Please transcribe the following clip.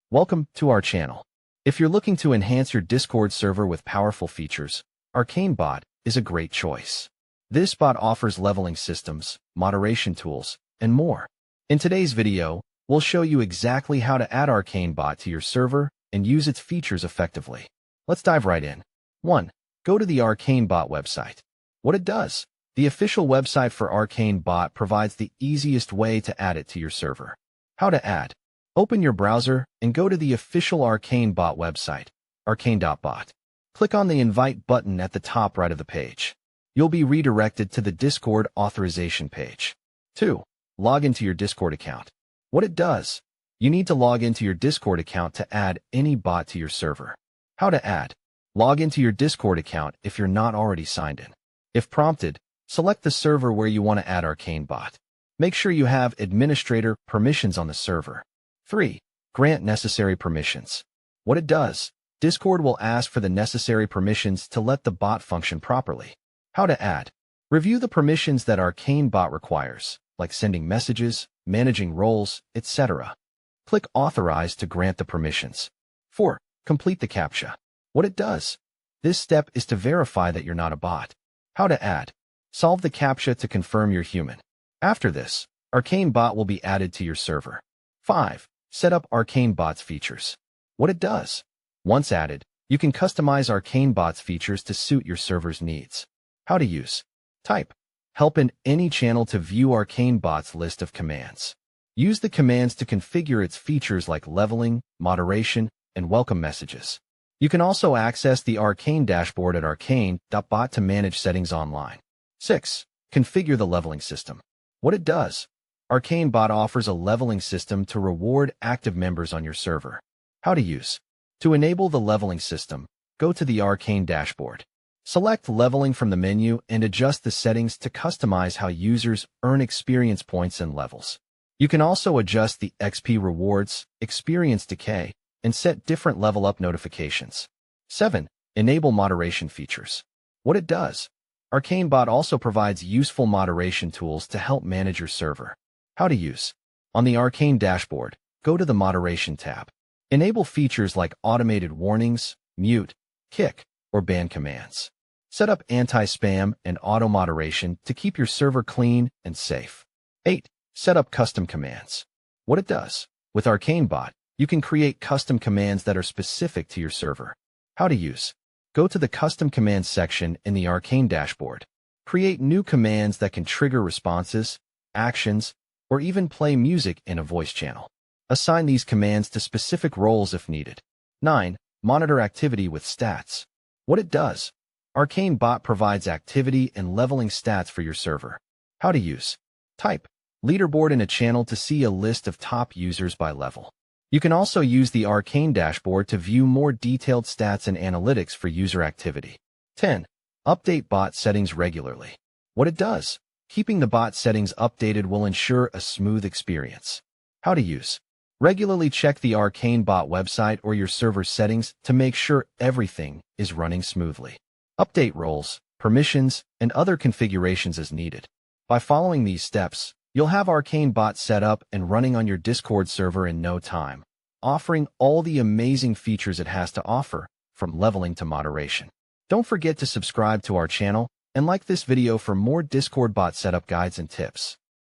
Welcome to our channel. If you're looking to enhance your Discord server with powerful features, Arcane Bot is a great choice. This bot offers leveling systems, moderation tools, and more. In today's video, we'll show you exactly how to add Arcane Bot to your server and use its features effectively. Let's dive right in. 1. Go to the Arcane Bot website. What it does. The official website for Arcane Bot provides the easiest way to add it to your server. How to add. Open your browser and go to the official Arcane Bot website, arcane.bot. Click on the Invite button at the top right of the page. You'll be redirected to the Discord authorization page. 2. Log into your Discord account. What it does. You need to log into your Discord account to add any bot to your server. How to add. Log into your Discord account if you're not already signed in. If prompted, select the server where you want to add Arcane Bot. Make sure you have administrator permissions on the server. 3. Grant necessary permissions. What it does. Discord will ask for the necessary permissions to let the bot function properly. How to add. Review the permissions that Arcane Bot requires, like sending messages, managing roles, etc. Click Authorize to grant the permissions. 4. Complete the CAPTCHA. What it does. This step is to verify that you're not a bot. How to add. Solve the CAPTCHA to confirm you're human. After this, Arcane Bot will be added to your server. 5. Set up Arcane Bot's features. What it does. Once added, you can customize Arcane Bot's features to suit your server's needs. How to use. Type. Help in any channel to view Arcane Bot's list of commands. Use the commands to configure its features like leveling, moderation, and welcome messages. You can also access the Arcane dashboard at arcane.bot to manage settings online. 6. Configure the leveling system. What it does. Arcane Bot offers a leveling system to reward active members on your server. How to use. To enable the leveling system, go to the Arcane dashboard. Select leveling from the menu and adjust the settings to customize how users earn experience points and levels. You can also adjust the XP rewards, experience decay, and set different level up notifications. 7. Enable moderation features. What it does. Arcane Bot also provides useful moderation tools to help manage your server. How to use. On the Arcane dashboard, go to the Moderation tab. Enable features like automated warnings, mute, kick, or ban commands. Set up anti-spam and auto-moderation to keep your server clean and safe. 8. Set up custom commands. What it does. With Arcane Bot, you can create custom commands that are specific to your server. How to use. Go to the Custom Commands section in the Arcane dashboard. Create new commands that can trigger responses, actions, or even play music in a voice channel. Assign these commands to specific roles if needed. 9. Monitor activity with stats. What it does. Arcane Bot provides activity and leveling stats for your server. How to use. Type. Leaderboard in a channel to see a list of top users by level. You can also use the Arcane dashboard to view more detailed stats and analytics for user activity. 10. Update bot settings regularly. What it does. Keeping the bot settings updated will ensure a smooth experience. How to use. Regularly check the Arcane Bot website or your server settings to make sure everything is running smoothly. Update roles, permissions, and other configurations as needed. By following these steps, you'll have Arcane Bot set up and running on your Discord server in no time, offering all the amazing features it has to offer, from leveling to moderation. Don't forget to subscribe to our channel and like this video for more Discord bot setup guides and tips.